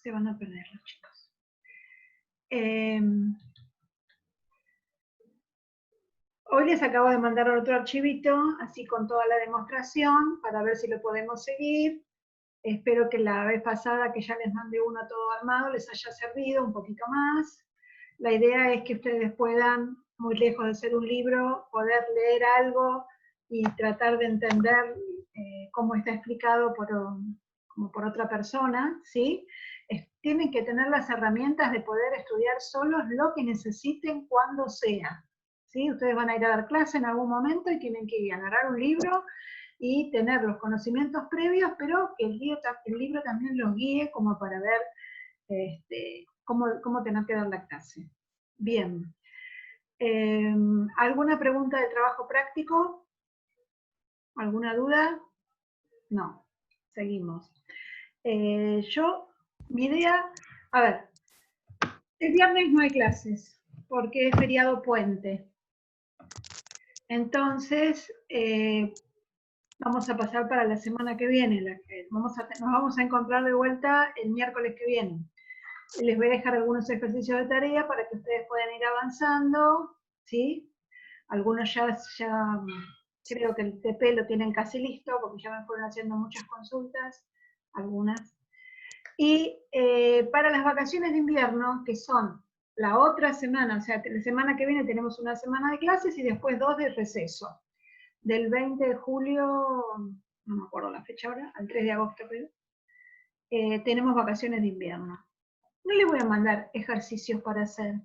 Se van a perder los chicos. Hoy les acabo de mandar otro archivito, así con toda la demostración, para ver si lo podemos seguir. Espero que la vez pasada que ya les mandé uno todo armado les haya servido un poquito más. La idea es que ustedes puedan, muy lejos de ser un libro, poder leer algo y tratar de entender cómo está explicado como por otra persona, ¿sí? Tienen que tener las herramientas de poder estudiar solos lo que necesiten cuando sea, ¿sí? Ustedes van a ir a dar clase en algún momento y tienen que agarrar un libro y tener los conocimientos previos, pero que el libro también los guíe como para ver cómo tener que dar la clase. Bien. ¿Alguna pregunta de trabajo práctico? ¿Alguna duda? No. Seguimos. Mi idea, a ver, el viernes no hay clases, porque es feriado puente. Entonces, vamos a pasar para la semana que viene. Nos vamos a encontrar de vuelta el miércoles que viene. Les voy a dejar algunos ejercicios de tarea para que ustedes puedan ir avanzando, ¿sí? Algunos ya creo que el TP lo tienen casi listo, porque ya me fueron haciendo muchas consultas, algunas. Y para las vacaciones de invierno, que son la otra semana, o sea, la semana que viene tenemos una semana de clases y después 2 de receso. Del 20 de julio, no me acuerdo la fecha ahora, al 3 de agosto, creo, tenemos vacaciones de invierno. No les voy a mandar ejercicios para hacer.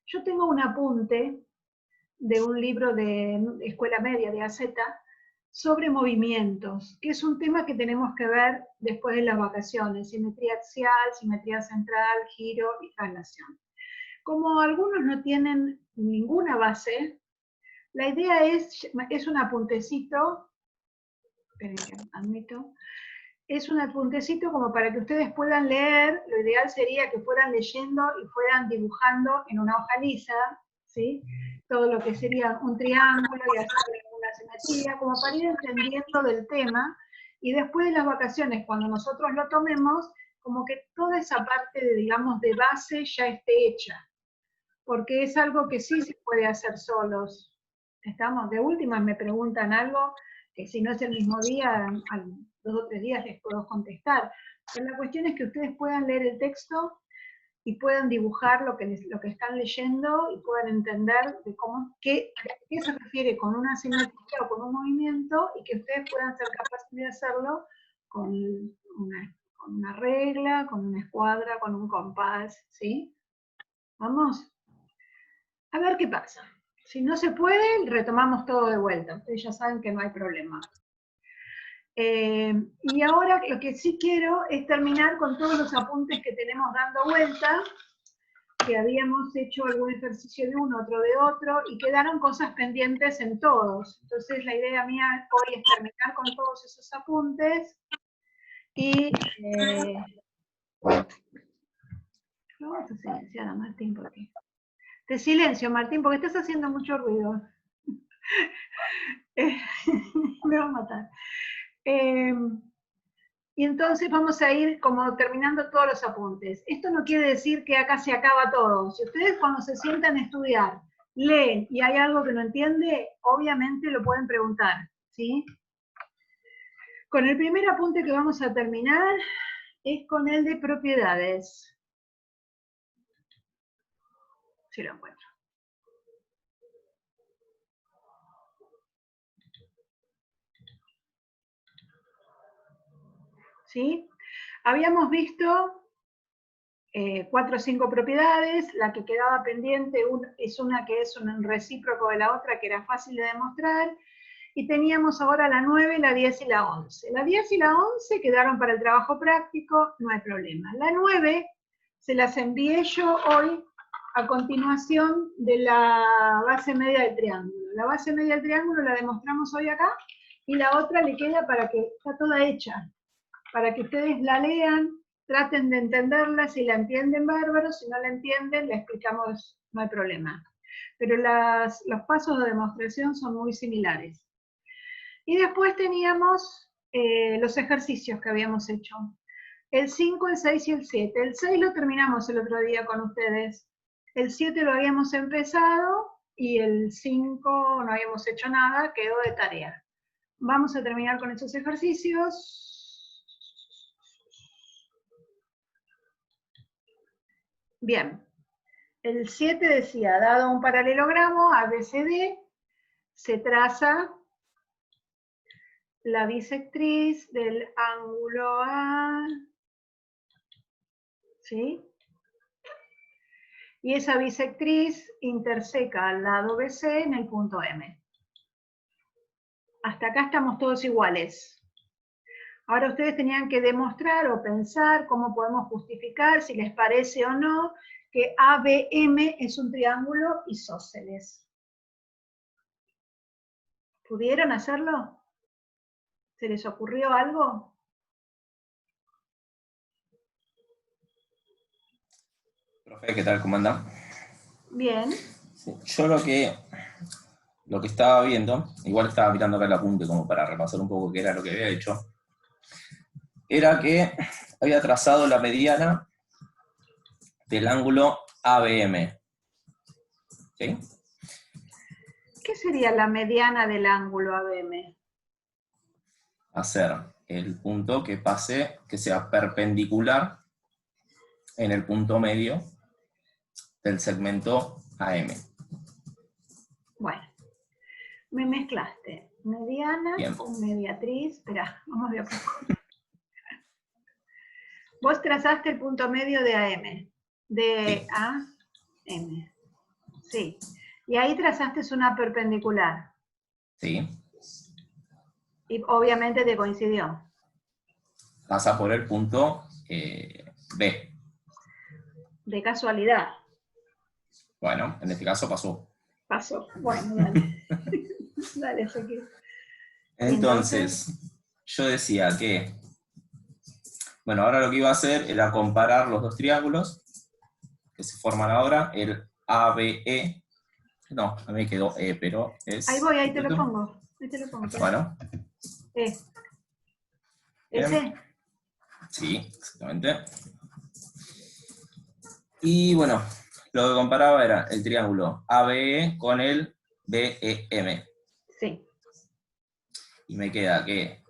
Yo tengo un apunte de un libro de Escuela Media de AZ sobre movimientos, que es un tema que tenemos que ver después de las vacaciones, simetría axial, simetría central, giro y traslación. Como algunos no tienen ninguna base, la idea es un apuntecito, esperen que admito, es un apuntecito como para que ustedes puedan leer. Lo ideal sería que fueran leyendo y fueran dibujando en una hoja lisa, ¿sí? Todo lo que sería un triángulo y hacer una simetría, como para ir entendiendo del tema, y después de las vacaciones, cuando nosotros lo tomemos, como que toda esa parte de, digamos, de base ya esté hecha, porque es algo que sí se puede hacer solos. Estamos, de últimas me preguntan algo que si no es el mismo día, a 2 o 3 días les puedo contestar. Pero la cuestión es que ustedes puedan leer el texto y puedan dibujar lo que están leyendo y puedan entender de qué se refiere con una simetría o con un movimiento, y que ustedes puedan ser capaces de hacerlo con una regla, con una escuadra, con un compás, ¿sí? ¿Vamos? A ver qué pasa. Si no se puede, retomamos todo de vuelta. Ustedes ya saben que no hay problema. Y ahora lo que sí quiero es terminar con todos los apuntes que tenemos dando vuelta, que habíamos hecho algún ejercicio de uno, otro de otro, y quedaron cosas pendientes en todos. Entonces la idea mía hoy es terminar con todos esos apuntes y... vamos a silenciar a Martín porque... Te silencio, Martín, porque estás haciendo mucho ruido. Me va a matar. Y entonces vamos a ir como terminando todos los apuntes. Esto no quiere decir que acá se acaba todo. Si ustedes cuando se sientan a estudiar, leen y hay algo que no entiende, obviamente lo pueden preguntar, ¿sí? Con el primer apunte que vamos a terminar es con el de propiedades. Si lo encuentro. ¿Sí? Habíamos visto 4 o 5 propiedades. La que quedaba pendiente es una que es un recíproco de la otra, que era fácil de demostrar. Y teníamos ahora la 9, la 10 y la 11. La 10 y la 11 quedaron para el trabajo práctico, no hay problema. La 9 se las envié yo hoy a continuación de la base media del triángulo. La base media del triángulo la demostramos hoy acá, y la otra le queda para que, está toda hecha, para que ustedes la lean, traten de entenderla. Si la entienden, bárbaro; si no la entienden, la explicamos, no hay problema. Pero los pasos de demostración son muy similares. Y después teníamos los ejercicios que habíamos hecho. El 5, el 6 y el 7. El 6 lo terminamos el otro día con ustedes. El 7 lo habíamos empezado y el 5 no habíamos hecho nada, quedó de tarea. Vamos a terminar con estos ejercicios. Bien. El 7 decía, dado un paralelogramo ABCD, se traza la bisectriz del ángulo A, ¿sí? Y esa bisectriz interseca al lado BC en el punto M. Hasta acá estamos todos iguales. Ahora ustedes tenían que demostrar o pensar cómo podemos justificar, si les parece o no, que ABM es un triángulo isósceles. ¿Pudieron hacerlo? ¿Se les ocurrió algo? Profe, ¿qué tal? ¿Cómo andan? Bien. Sí, yo lo que estaba viendo, igual estaba mirando acá el apunte como para repasar un poco qué era lo que había hecho, era que había trazado la mediana del ángulo ABM. ¿Sí? ¿Qué sería la mediana del ángulo ABM? Hacer el punto que pase, que sea perpendicular en el punto medio del segmento AM. Bueno, me mezclaste mediana Bien. con mediatriz. Esperá, vamos de a poco. Vos trazaste el punto medio de AM, de Sí. AM. Sí. Y ahí trazaste una perpendicular. Sí. Y obviamente te coincidió. Pasa por el punto B. De casualidad. Bueno, en este caso pasó. Pasó. Bueno, dale. Dale, Ezequiel. Entonces, yo decía que, bueno, ahora lo que iba a hacer era comparar los dos triángulos que se forman ahora, el ABE, no, a mí quedó E, pero es... Ahí voy, ahí te lo pongo. Ahí te lo pongo. Bueno. Bien. ¿Ese? Sí, exactamente. Y bueno, lo que comparaba era el triángulo ABE con el BEM. Sí. Y me queda que...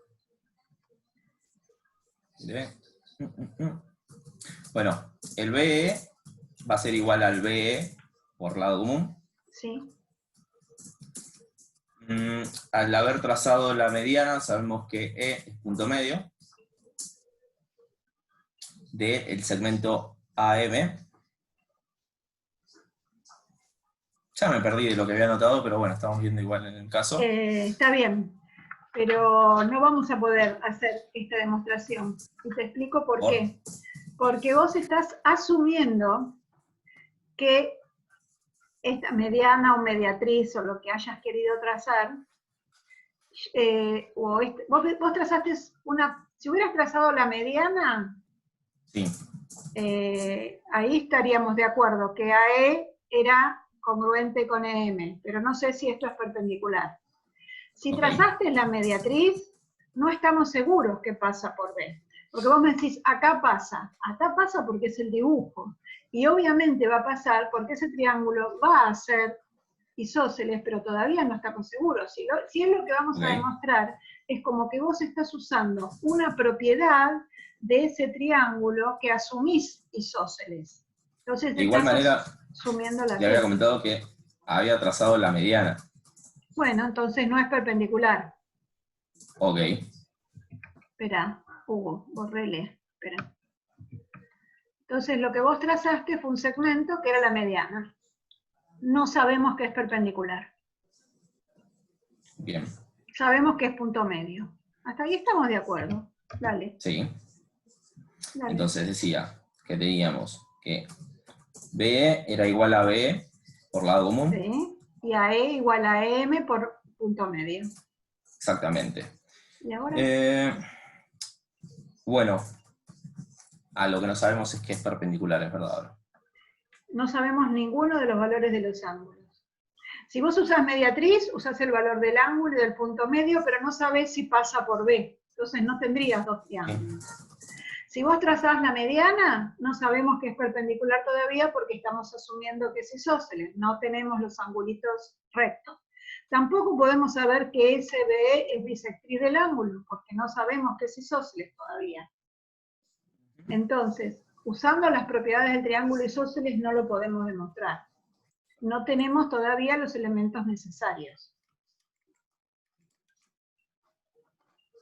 Bueno, el BE va a ser igual al BE por lado común. Sí. Al haber trazado la mediana, sabemos que E es punto medio del segmento AM. Ya me perdí de lo que había anotado, pero bueno, estamos viendo igual en el caso. Está bien, pero no vamos a poder hacer esta demostración. Y te explico por qué. Porque vos estás asumiendo que esta mediana o mediatriz o lo que hayas querido trazar, vos trazaste si hubieras trazado la mediana, Sí. Ahí estaríamos de acuerdo que AE era congruente con EM, pero no sé si esto es perpendicular. Si trazaste la mediatriz, no estamos seguros que pasa por B. Porque vos me decís, acá pasa porque es el dibujo. Y obviamente va a pasar porque ese triángulo va a ser isósceles, pero todavía no estamos seguros. Si es lo que vamos a demostrar, es como que vos estás usando una propiedad de ese triángulo que asumís isósceles. Entonces De igual manera, asumiendo la le había comentado que había trazado la mediana. Bueno, entonces no es perpendicular. Ok. Espera, Hugo, borrele. Espera. Entonces lo que vos trazaste fue un segmento que era la mediana. No sabemos que es perpendicular. Bien. Sabemos que es punto medio. Hasta ahí estamos de acuerdo. Dale. Sí. Dale. Entonces decía que teníamos que BE era igual a BE por lado común. Sí. Y a E igual a M por punto medio. Exactamente. ¿Y ahora? Bueno, lo que no sabemos es que es perpendicular, es verdad. No sabemos ninguno de los valores de los ángulos. Si vos usás mediatriz, usás el valor del ángulo y del punto medio, pero no sabés si pasa por B. Entonces no tendrías dos triángulos. Si vos trazás la mediana, no sabemos que es perpendicular todavía porque estamos asumiendo que es isósceles, no tenemos los angulitos rectos. Tampoco podemos saber que SBE es bisectriz del ángulo, porque no sabemos que es isósceles todavía. Entonces, usando las propiedades del triángulo isósceles no lo podemos demostrar. No tenemos todavía los elementos necesarios.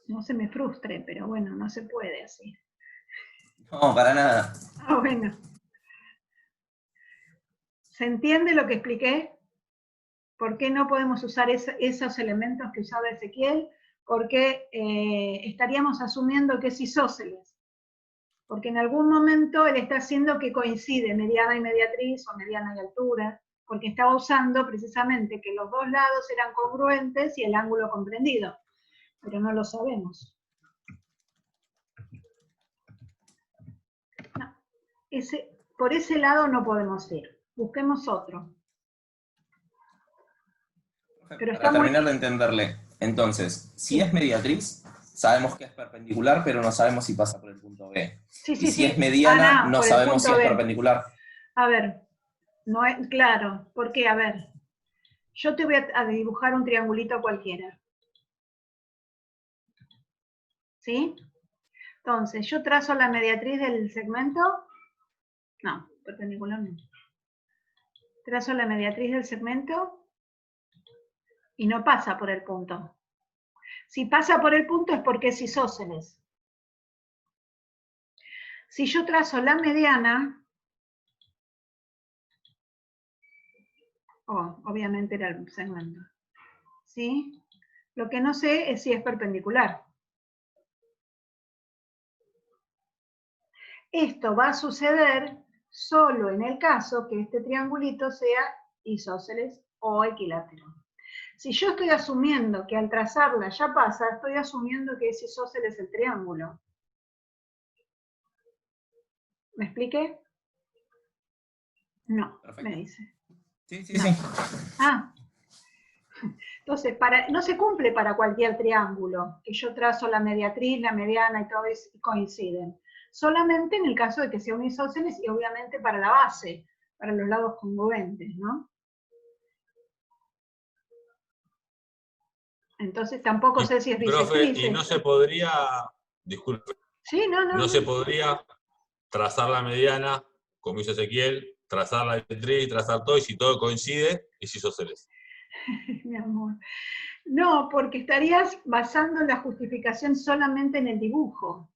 No se me frustre, pero bueno, no se puede así. No, para nada. Ah, bueno. ¿Se entiende lo que expliqué? ¿Por qué no podemos usar esos elementos que usaba Ezequiel? Porque estaríamos asumiendo que es isósceles. Porque en algún momento él está haciendo que coincide mediana y mediatriz o mediana y altura, porque estaba usando precisamente que los dos lados eran congruentes y el ángulo comprendido, pero no lo sabemos. No, por ese lado no podemos ir, busquemos otro. Pero Para terminar de entenderle, entonces, si es mediatriz, sabemos que es perpendicular, pero no sabemos si pasa por el punto B. Sí, y si es mediana, no sabemos si es perpendicular. A ver, no es claro, porque a ver, yo te voy a dibujar un triangulito cualquiera. ¿Sí? Entonces, yo trazo la mediatriz del segmento. No, perpendicular no. Trazo la mediatriz del segmento y no pasa por el punto. Si pasa por el punto es porque es isósceles. Si yo trazo la mediana, obviamente era el segmento, ¿sí? Lo que no sé es si es perpendicular. Esto va a suceder solo en el caso que este triangulito sea isósceles o equilátero. Si yo estoy asumiendo que al trazarla ya pasa, estoy asumiendo que es isósceles el triángulo. ¿Me expliqué? No, Perfecto. me dice. Sí, sí, no. sí. Ah, entonces no se cumple para cualquier triángulo, que yo trazo la mediatriz, la mediana y todo coinciden. Solamente en el caso de que sea un isósceles y obviamente para la base, para los lados congruentes, ¿no? Entonces tampoco sé si es bisectriz. Profe, y no se podría, disculpe, Sí, no se podría trazar la mediana, como hizo Ezequiel, trazar la bisectriz, trazar todo, y si todo coincide, es isósceles. Mi amor. No, porque estarías basando la justificación solamente en el dibujo.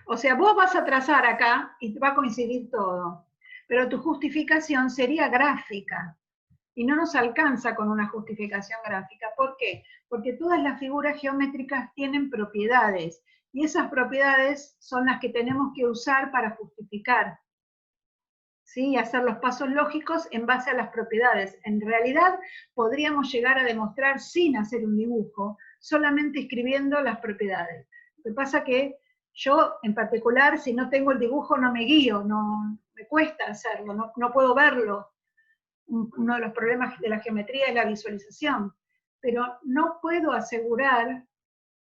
O sea, vos vas a trazar acá y te va a coincidir todo, pero tu justificación sería gráfica. Y no nos alcanza con una justificación gráfica. ¿Por qué? Porque todas las figuras geométricas tienen propiedades, y esas propiedades son las que tenemos que usar para justificar. ¿Sí? Y hacer los pasos lógicos en base a las propiedades. En realidad, podríamos llegar a demostrar sin hacer un dibujo, solamente escribiendo las propiedades. Lo que pasa que yo, en particular, si no tengo el dibujo, no me guío, no, me cuesta hacerlo, no puedo verlo. Uno de los problemas de la geometría es la visualización, pero no puedo asegurar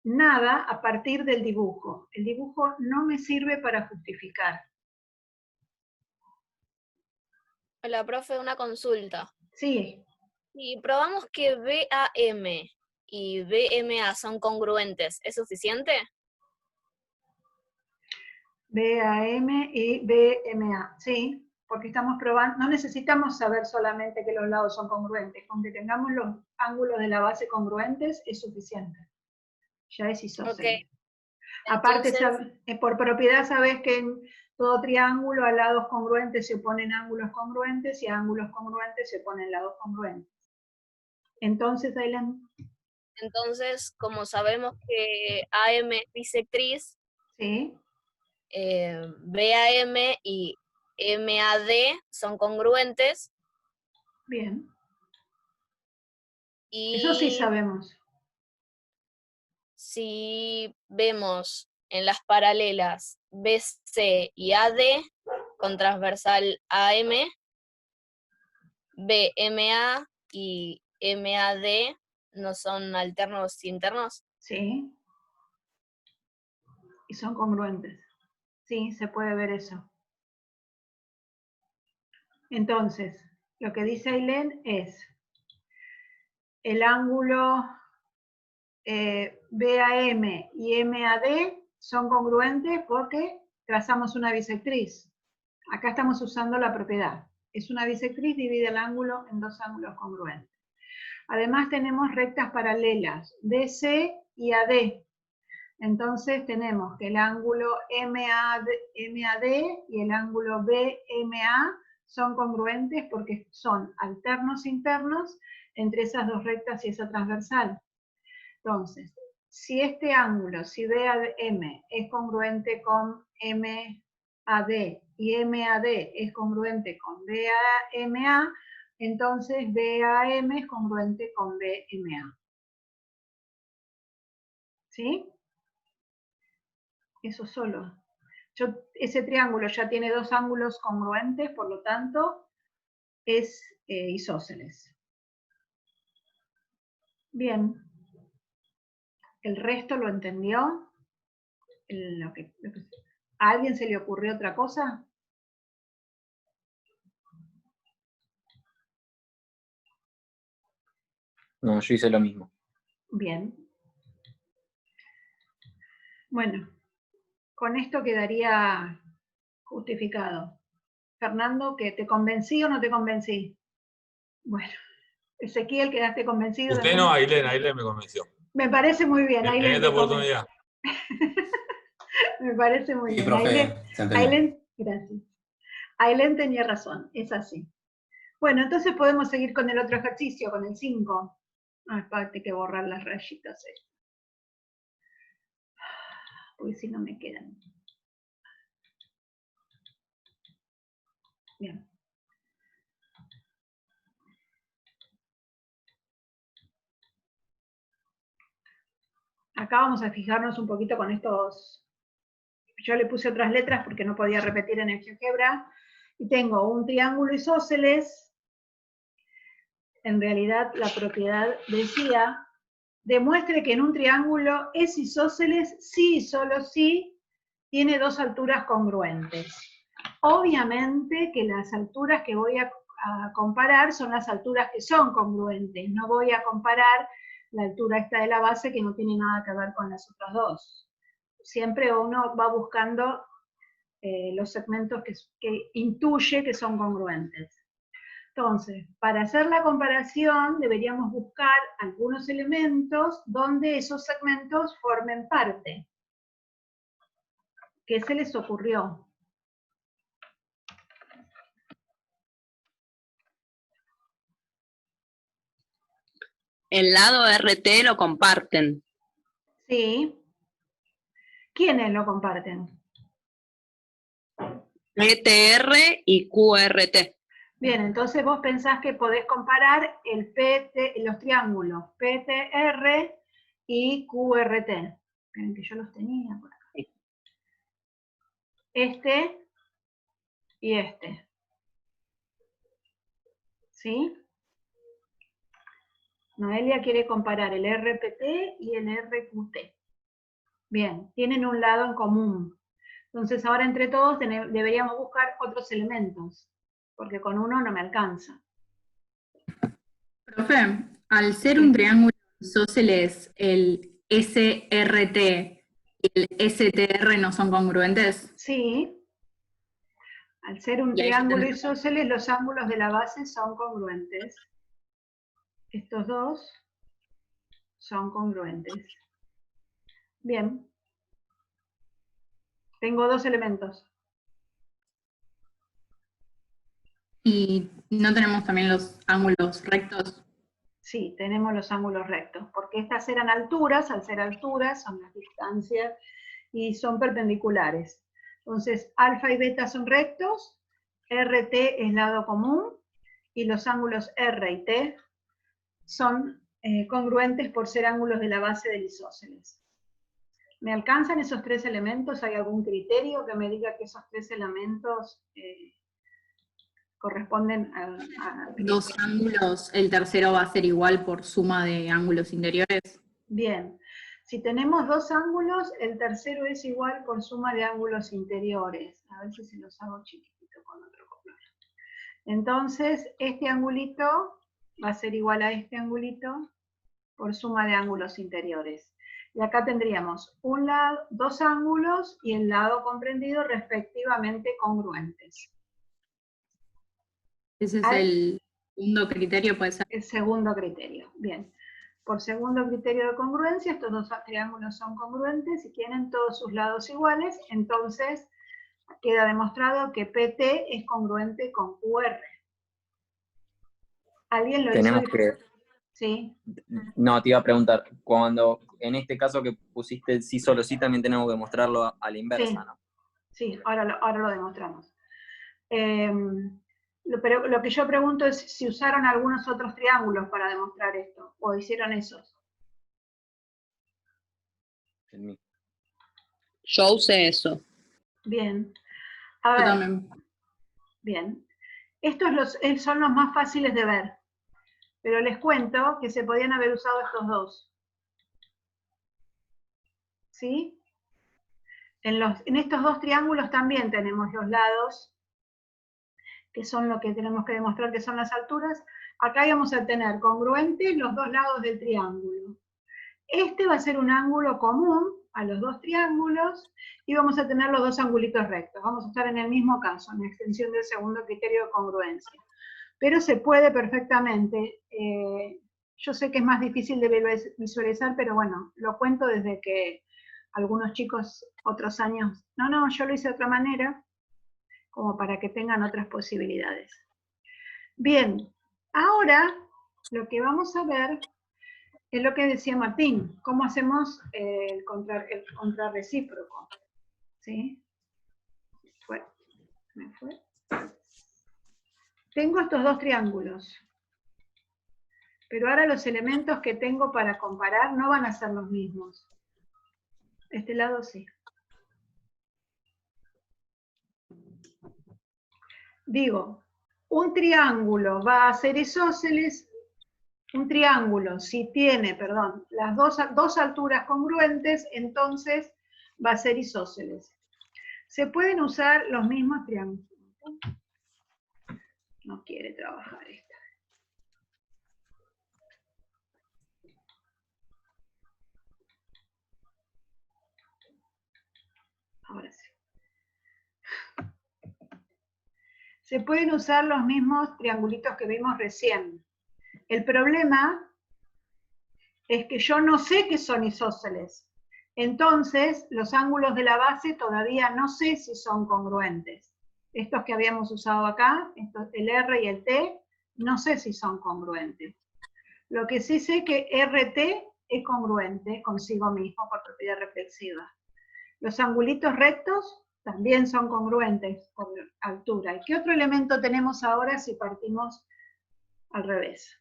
nada a partir del dibujo. El dibujo no me sirve para justificar. Hola, profe, una consulta. Sí. Si probamos que BAM y BMA son congruentes, ¿es suficiente? BAM y BMA, sí, porque estamos probando, no necesitamos saber solamente que los lados son congruentes, con que tengamos los ángulos de la base congruentes es suficiente. Ya es isósceles. Okay. Aparte, por propiedad sabes que en todo triángulo a lados congruentes se oponen ángulos congruentes y a ángulos congruentes se oponen lados congruentes. Entonces, Aileen. Entonces, como sabemos que AM es bisectriz, sí. BAM y MAD son congruentes. Bien. Y eso sí sabemos. Si vemos en las paralelas BC y AD con transversal AM, BMA y MAD no son alternos internos. Sí. Y son congruentes. Sí, se puede ver eso. Entonces, lo que dice Ailén es el ángulo BAM y MAD son congruentes porque trazamos una bisectriz. Acá estamos usando la propiedad. Es una bisectriz, divide el ángulo en dos ángulos congruentes. Además tenemos rectas paralelas, DC y AD. Entonces tenemos que el ángulo MAD y el ángulo BMA son congruentes porque son alternos internos entre esas dos rectas y esa transversal. Entonces, si este ángulo, si BAM es congruente con MAD y MAD es congruente con BAMA, entonces BAM es congruente con BMA. ¿Sí? Eso solo. Ese triángulo ya tiene dos ángulos congruentes, por lo tanto, es isósceles. Bien. ¿El resto lo entendió? ¿A alguien se le ocurrió otra cosa? No, yo hice lo mismo. Bien. Bueno, con esto quedaría justificado. Fernando, ¿que te convencí o no te convencí? Bueno, Ezequiel, ¿quedaste convencido? Usted no, Ailén me convenció. Me parece muy bien, En Ailén. esta oportunidad. Me parece muy Sí, bien. profe, se entendió. Ailén, gracias. Ailén tenía razón, es así. Bueno, entonces podemos seguir con el otro ejercicio, con el 5. Aparte que borrar las rayitas. Porque si no me quedan. Bien. Acá vamos a fijarnos un poquito con estos. Yo le puse otras letras porque no podía repetir en el GeoGebra. Y tengo un triángulo isósceles. En realidad la propiedad decía, demuestre que en un triángulo es isósceles si y solo si tiene dos alturas congruentes. Obviamente que las alturas que voy a comparar son las alturas que son congruentes. No voy a comparar la altura esta de la base que no tiene nada que ver con las otras dos. Siempre uno va buscando los segmentos que intuye que son congruentes. Entonces, para hacer la comparación deberíamos buscar algunos elementos donde esos segmentos formen parte. ¿Qué se les ocurrió? El lado RT lo comparten. Sí. ¿Quiénes lo comparten? PTR y QRT. Bien, entonces vos pensás que podés comparar los triángulos PTR y QRT. Esperen que yo los tenía por acá. Este y este. ¿Sí? Noelia quiere comparar el RPT y el RQT. Bien, tienen un lado en común. Entonces ahora entre todos deberíamos buscar otros elementos, porque con uno no me alcanza. Profe, al ser un triángulo isósceles, el SRT y el STR no son congruentes. Sí. Al ser un triángulo isósceles, los ángulos de la base son congruentes. Estos dos son congruentes. Bien. Tengo dos elementos. ¿Y no tenemos también los ángulos rectos? Sí, tenemos los ángulos rectos, porque estas eran alturas, al ser alturas son las distancias y son perpendiculares. Entonces, alfa y beta son rectos, RT es lado común, y los ángulos R y T son congruentes por ser ángulos de la base del isósceles. ¿Me alcanzan esos tres elementos? ¿Hay algún criterio que me diga que esos tres elementos corresponden a Dos ángulos, el tercero va a ser igual por suma de ángulos interiores. Bien. Si tenemos dos ángulos, el tercero es igual por suma de ángulos interiores. A ver si se los hago chiquitito con otro color. Entonces, este angulito va a ser igual a este angulito por suma de ángulos interiores. Y acá tendríamos dos ángulos y el lado comprendido respectivamente congruentes. Ese es el segundo criterio, puede ser. El segundo criterio, bien. Por segundo criterio de congruencia, estos dos triángulos son congruentes y tienen todos sus lados iguales, entonces queda demostrado que PT es congruente con QR. ¿Alguien lo Tenemos hizo? que... Sí. No, te iba a preguntar, cuando en este caso que pusiste el sí solo sí, también tenemos que mostrarlo a la inversa, Sí. ¿no? Sí, ahora lo demostramos. Pero lo que yo pregunto es si usaron algunos otros triángulos para demostrar esto, o hicieron esos. El mismo. Yo usé eso. Bien. A Yo ver, también. bien. Estos son los más fáciles de ver, pero les cuento que se podían haber usado estos dos. ¿Sí? En estos dos triángulos también tenemos los lados, que son lo que tenemos que demostrar que son las alturas. Acá vamos a tener congruentes los dos lados del triángulo. Este va a ser un ángulo común a los dos triángulos y vamos a tener los dos angulitos rectos. Vamos a estar en el mismo caso, en la extensión del segundo criterio de congruencia. Pero se puede perfectamente. Yo sé que es más difícil de visualizar, pero bueno, lo cuento desde que algunos chicos otros años, no, yo lo hice de otra manera, como para que tengan otras posibilidades. Bien, ahora lo que vamos a ver es lo que decía Martín, cómo hacemos el contrarrecíproco. ¿Sí? Me fue. Tengo estos dos triángulos, pero ahora los elementos que tengo para comparar no van a ser los mismos. Este lado sí. Digo, un triángulo va a ser isósceles. Un triángulo, si tiene, perdón, las dos alturas congruentes, entonces va a ser isósceles. Se pueden usar los mismos triángulos. No quiere trabajar esta. Ahora sí. Se pueden usar los mismos triangulitos que vimos recién. El problema es que yo no sé que son isósceles. Entonces, los ángulos de la base todavía no sé si son congruentes. Estos que habíamos usado acá, el R y el T, no sé si son congruentes. Lo que sí sé que RT es congruente consigo mismo por propiedad reflexiva. Los angulitos rectos también son congruentes por altura. ¿Y qué otro elemento tenemos ahora si partimos al revés?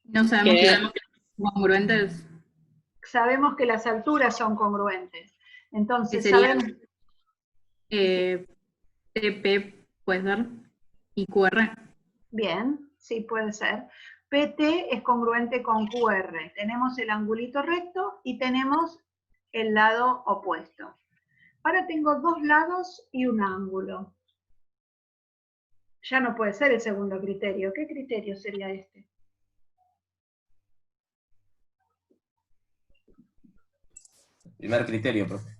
No sabemos ¿Qué? si son congruentes. Sabemos que las alturas son congruentes. Entonces, ¿Qué serían? sabemos... TP, puede ser, y QR. Bien, sí puede ser. PT es congruente con QR. Tenemos el angulito recto y tenemos el lado opuesto. Ahora tengo dos lados y un ángulo. Ya no puede ser el segundo criterio. ¿Qué criterio sería este? Primer criterio, profe.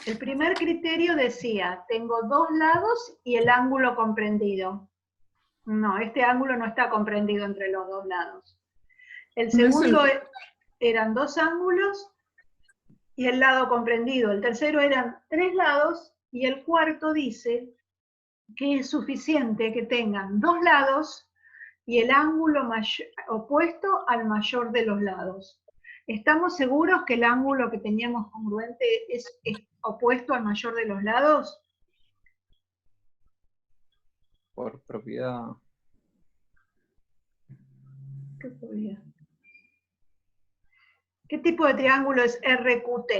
El primer criterio decía, tengo dos lados y el ángulo comprendido. No, este ángulo no está comprendido entre los dos lados. El segundo eran dos ángulos y el lado comprendido. El tercero eran tres lados y el cuarto dice que es suficiente que tengan dos lados y el ángulo opuesto al mayor de los lados. ¿Estamos seguros que el ángulo que teníamos congruente es opuesto al mayor de los lados? Por propiedad. ¿Qué propiedad? ¿Qué tipo de triángulo es RQT?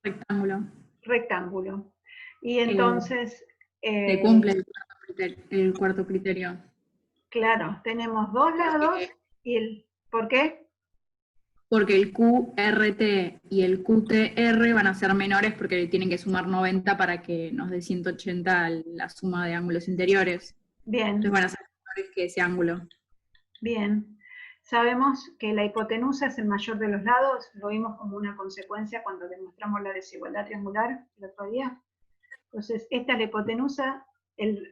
Rectángulo. Rectángulo. Y entonces... Se cumple el cuarto criterio. Claro, tenemos dos lados y el... ¿Por qué? porque el QRT y el QTR van a ser menores porque tienen que sumar 90 para que nos dé 180 la suma de ángulos interiores. Bien. Entonces van a ser menores que ese ángulo. Bien. Sabemos que la hipotenusa es el mayor de los lados, lo vimos como una consecuencia cuando demostramos la desigualdad triangular el otro día. Entonces, esta es la hipotenusa,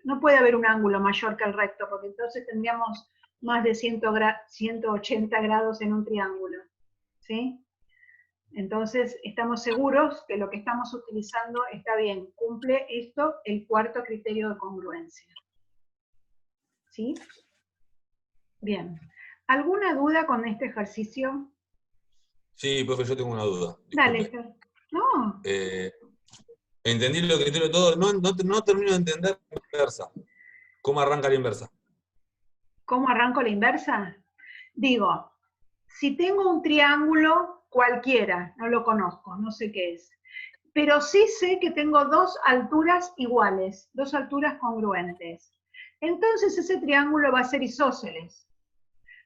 no puede haber un ángulo mayor que el recto, porque entonces tendríamos más de 180 grados en un triángulo, ¿sí? Entonces, estamos seguros que lo que estamos utilizando está bien, cumple esto el cuarto criterio de congruencia. ¿Sí? Bien. ¿Alguna duda con este ejercicio? Sí, profe, yo tengo una duda. Dale, Disculpe. Fer. No, Entendí lo que criterio todo, no termino de entender la inversa. ¿Cómo arranca la inversa? ¿cómo arranco la inversa? Digo, si tengo un triángulo cualquiera, no lo conozco, no sé qué es, pero sí sé que tengo dos alturas iguales, dos alturas congruentes. Entonces ese triángulo va a ser isósceles.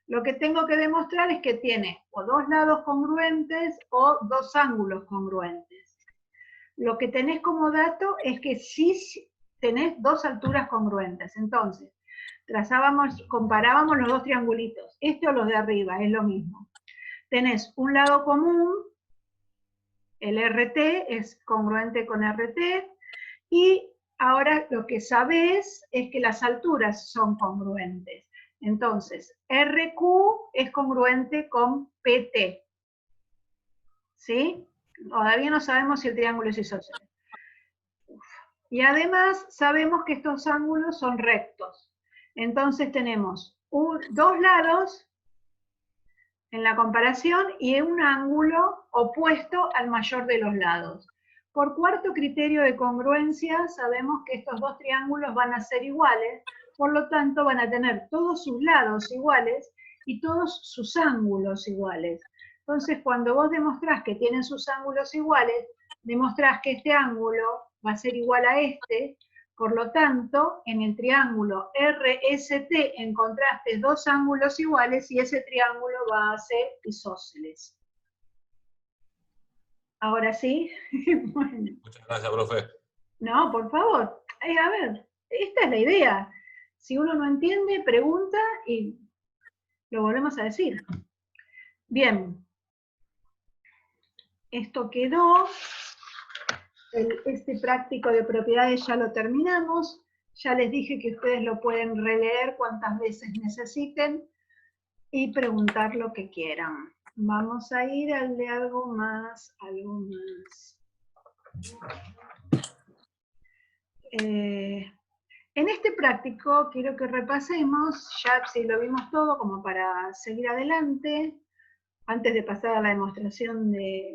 Lo que tengo que demostrar es que tiene o dos lados congruentes o dos ángulos congruentes. Lo que tenés como dato es que sí tenés dos alturas congruentes. Entonces, comparábamos los dos triangulitos. Este o los de arriba, es lo mismo. Tenés un lado común, el RT es congruente con RT, y ahora lo que sabés es que las alturas son congruentes. Entonces, RQ es congruente con PT. ¿Sí? Todavía no sabemos si el triángulo es isósceles. Y además sabemos que estos ángulos son rectos. Entonces tenemos dos lados en la comparación y un ángulo opuesto al mayor de los lados. Por cuarto criterio de congruencia sabemos que estos dos triángulos van a ser iguales, por lo tanto van a tener todos sus lados iguales y todos sus ángulos iguales. Entonces, cuando vos demostrás que tienen sus ángulos iguales, demostrás que este ángulo va a ser igual a este, por lo tanto, en el triángulo RST encontraste dos ángulos iguales y ese triángulo va a ser isósceles. Ahora sí. Bueno. Muchas gracias, profe. No, por favor. A ver, esta es la idea. Si uno no entiende, pregunta y lo volvemos a decir. Bien. Esto quedó. Este práctico de propiedades ya lo terminamos. Ya les dije que ustedes lo pueden releer cuantas veces necesiten y preguntar lo que quieran. Vamos a ir al de algo más, en este práctico quiero que repasemos, ya si lo vimos todo como para seguir adelante, antes de pasar a la demostración de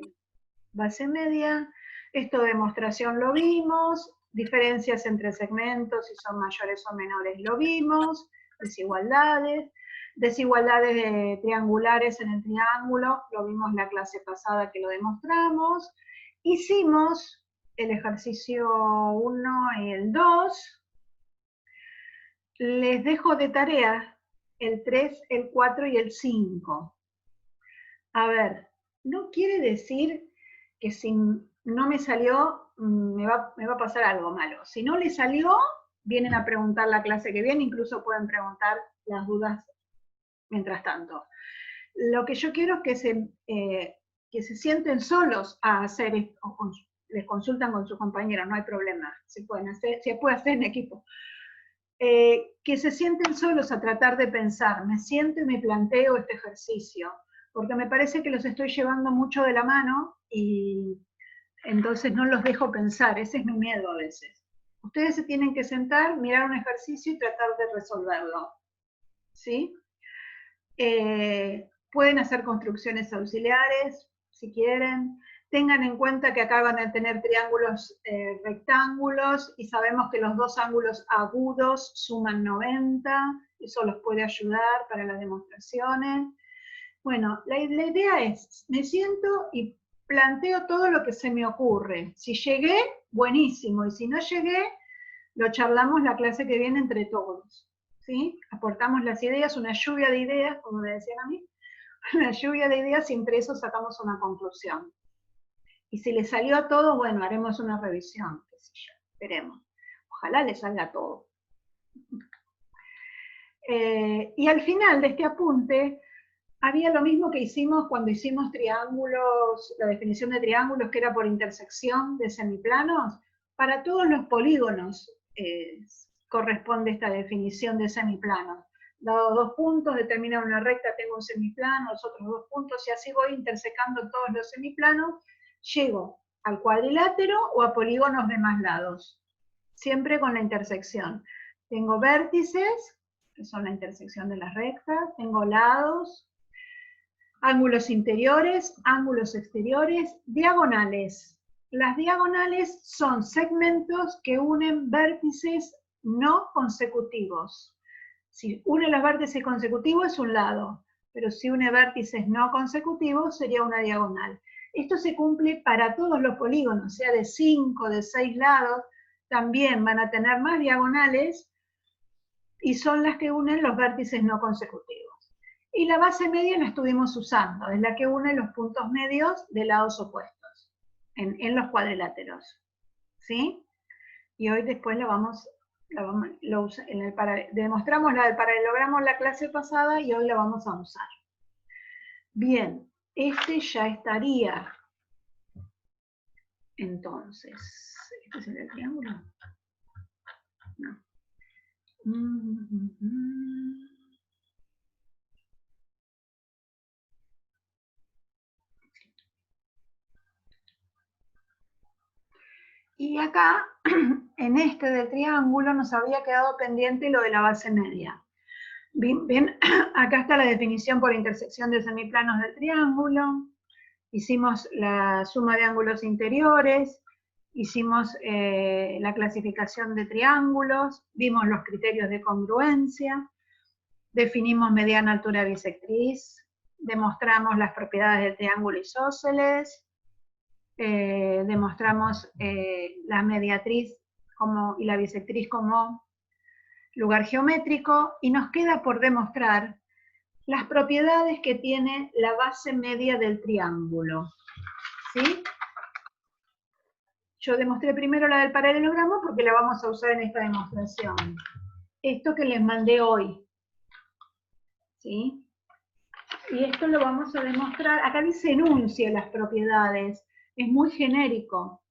base media. Esto de demostración lo vimos, diferencias entre segmentos, si son mayores o menores lo vimos, desigualdades triangulares en el triángulo, lo vimos la clase pasada que lo demostramos. Hicimos el ejercicio 1 y el 2. Les dejo de tarea el 3, el 4 y el 5. A ver, no quiere decir que si no me salió, me va a pasar algo malo. Si no les salió, vienen a preguntar la clase que viene, incluso pueden preguntar las dudas mientras tanto. Lo que yo quiero es que se sienten solos a hacer esto, les consultan con sus compañeros, no hay problema, se puede hacer en equipo. Que se sienten solos a tratar de pensar, me siento y me planteo este ejercicio, porque me parece que los estoy llevando mucho de la mano y entonces no los dejo pensar, ese es mi miedo a veces. Ustedes se tienen que sentar, mirar un ejercicio y tratar de resolverlo. ¿Sí? Pueden hacer construcciones auxiliares, si quieren. Tengan en cuenta que acá van a tener triángulos rectángulos y sabemos que los dos ángulos agudos suman 90, eso los puede ayudar para las demostraciones. Bueno, la idea es, me siento y planteo todo lo que se me ocurre. Si llegué, buenísimo, y si no llegué, lo charlamos la clase que viene entre todos. ¿Sí? Aportamos las ideas, una lluvia de ideas, como me decían a mí, la lluvia de ideas y entre eso sacamos una conclusión. Y si le salió a todos, bueno, haremos una revisión, qué sé yo, veremos. Ojalá le salga todo. Y al final de este apunte, había lo mismo que hicimos cuando hicimos triángulos, la definición de triángulos que era por intersección de semiplanos. Para todos los polígonos corresponde esta definición de semiplanos. Dado 2 puntos, determina una recta, tengo un semiplano, los otros 2 puntos, y así voy intersecando todos los semiplanos, llego al cuadrilátero o a polígonos de más lados, siempre con la intersección. Tengo vértices, que son la intersección de las rectas, tengo lados, ángulos interiores, ángulos exteriores, diagonales. Las diagonales son segmentos que unen vértices no consecutivos. Si une los vértices consecutivos es un lado, pero si une vértices no consecutivos sería una diagonal. Esto se cumple para todos los polígonos, sea de 5, de 6 lados, también van a tener más diagonales y son las que unen los vértices no consecutivos. Y la base media la estuvimos usando, es la que une los puntos medios de lados opuestos, en los cuadriláteros. ¿Sí? Y hoy después demostramos la del paralelogramo en la clase pasada y hoy la vamos a usar. Bien, este ya estaría. Entonces, ¿este es el triángulo? No. Y acá, en este del triángulo, nos había quedado pendiente lo de la base media. Bien, acá está la definición por intersección de semiplanos del triángulo. Hicimos la suma de ángulos interiores, hicimos la clasificación de triángulos, vimos los criterios de congruencia, definimos mediana altura bisectriz, demostramos las propiedades del triángulo isósceles, demostramos la mediatriz y la bisectriz como lugar geométrico, y nos queda por demostrar las propiedades que tiene la base media del triángulo. ¿Sí? Yo demostré primero la del paralelogramo porque la vamos a usar en esta demostración. Esto que les mandé hoy. ¿Sí? Y esto lo vamos a demostrar. Acá dice enuncia las propiedades. Es muy genérico.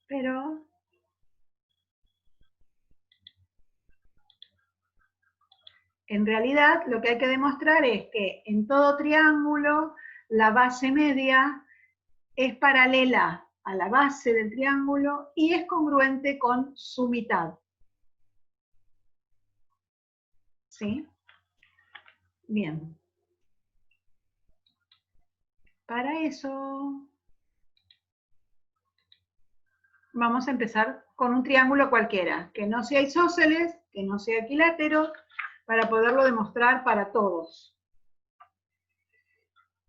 Pero en realidad lo que hay que demostrar es que en todo triángulo la base media es paralela a la base del triángulo y es congruente con su mitad. ¿Sí? Bien. Para eso vamos a empezar con un triángulo cualquiera, que no sea isósceles, que no sea equilátero, para poderlo demostrar para todos.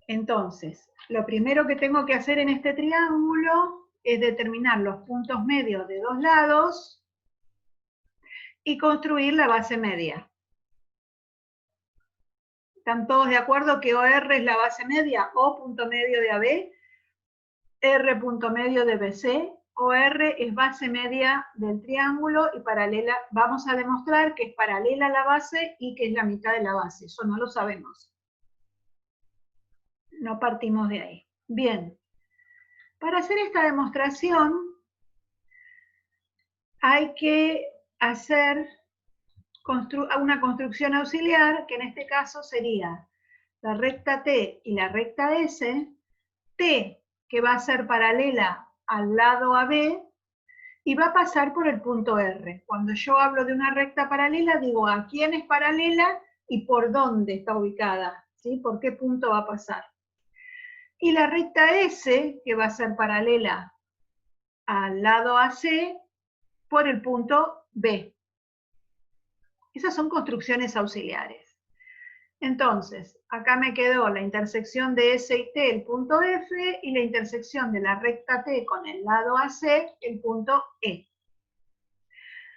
Entonces, lo primero que tengo que hacer en este triángulo es determinar los puntos medios de 2 lados y construir la base media. ¿Están todos de acuerdo que OR es la base media? O punto medio de AB, R punto medio de BC, OR es base media del triángulo y paralela. Vamos a demostrar que es paralela a la base y que es la mitad de la base. Eso no lo sabemos. No partimos de ahí. Bien. Para hacer esta demostración hay que hacer una construcción auxiliar, que en este caso sería la recta T y la recta S, T que va a ser paralela al lado AB y va a pasar por el punto R. Cuando yo hablo de una recta paralela, digo a quién es paralela y por dónde está ubicada, ¿sí? Por qué punto va a pasar. Y la recta S, que va a ser paralela al lado AC, por el punto B. Esas son construcciones auxiliares. Entonces, acá me quedó la intersección de S y T, el punto F, y la intersección de la recta T con el lado AC, el punto E.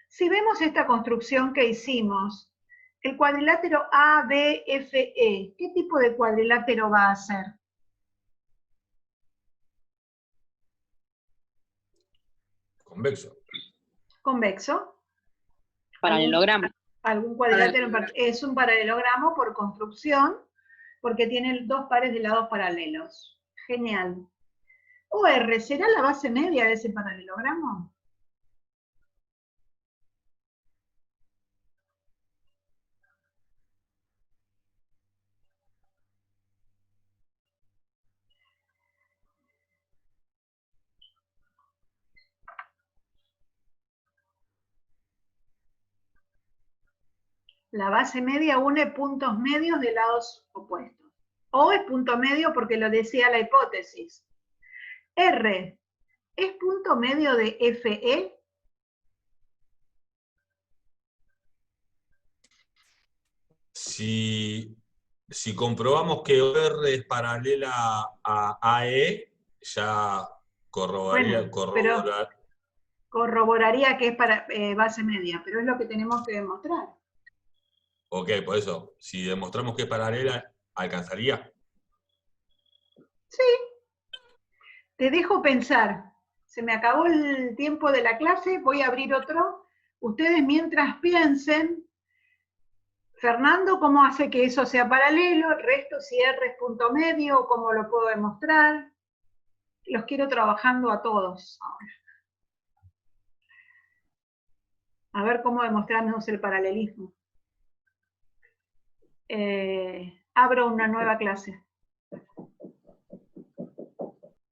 Si vemos esta construcción que hicimos, El cuadrilátero ABFE, ¿qué tipo de cuadrilátero va a ser? Convexo. Convexo. Paralelogramo. Algún cuadrilátero es un paralelogramo por construcción, porque tiene dos pares de lados paralelos. Genial. OR, ¿será la base media de ese paralelogramo? La base media une puntos medios de lados opuestos. O es punto medio porque lo decía la hipótesis. R, ¿es punto medio de FE? Si comprobamos que OR es paralela a AE, ya Bueno, pero corroboraría que es para base media, pero es lo que tenemos que demostrar. Ok, por eso, si demostramos que es paralela, ¿alcanzaría? Sí, te dejo pensar. Se me acabó el tiempo de la clase, voy a abrir otro. Ustedes mientras piensen, Fernando, ¿cómo hace que eso sea paralelo? El resto, si R es punto medio, ¿cómo lo puedo demostrar? Los quiero trabajando a todos ahora. A ver cómo demostramos el paralelismo. Abro una nueva clase.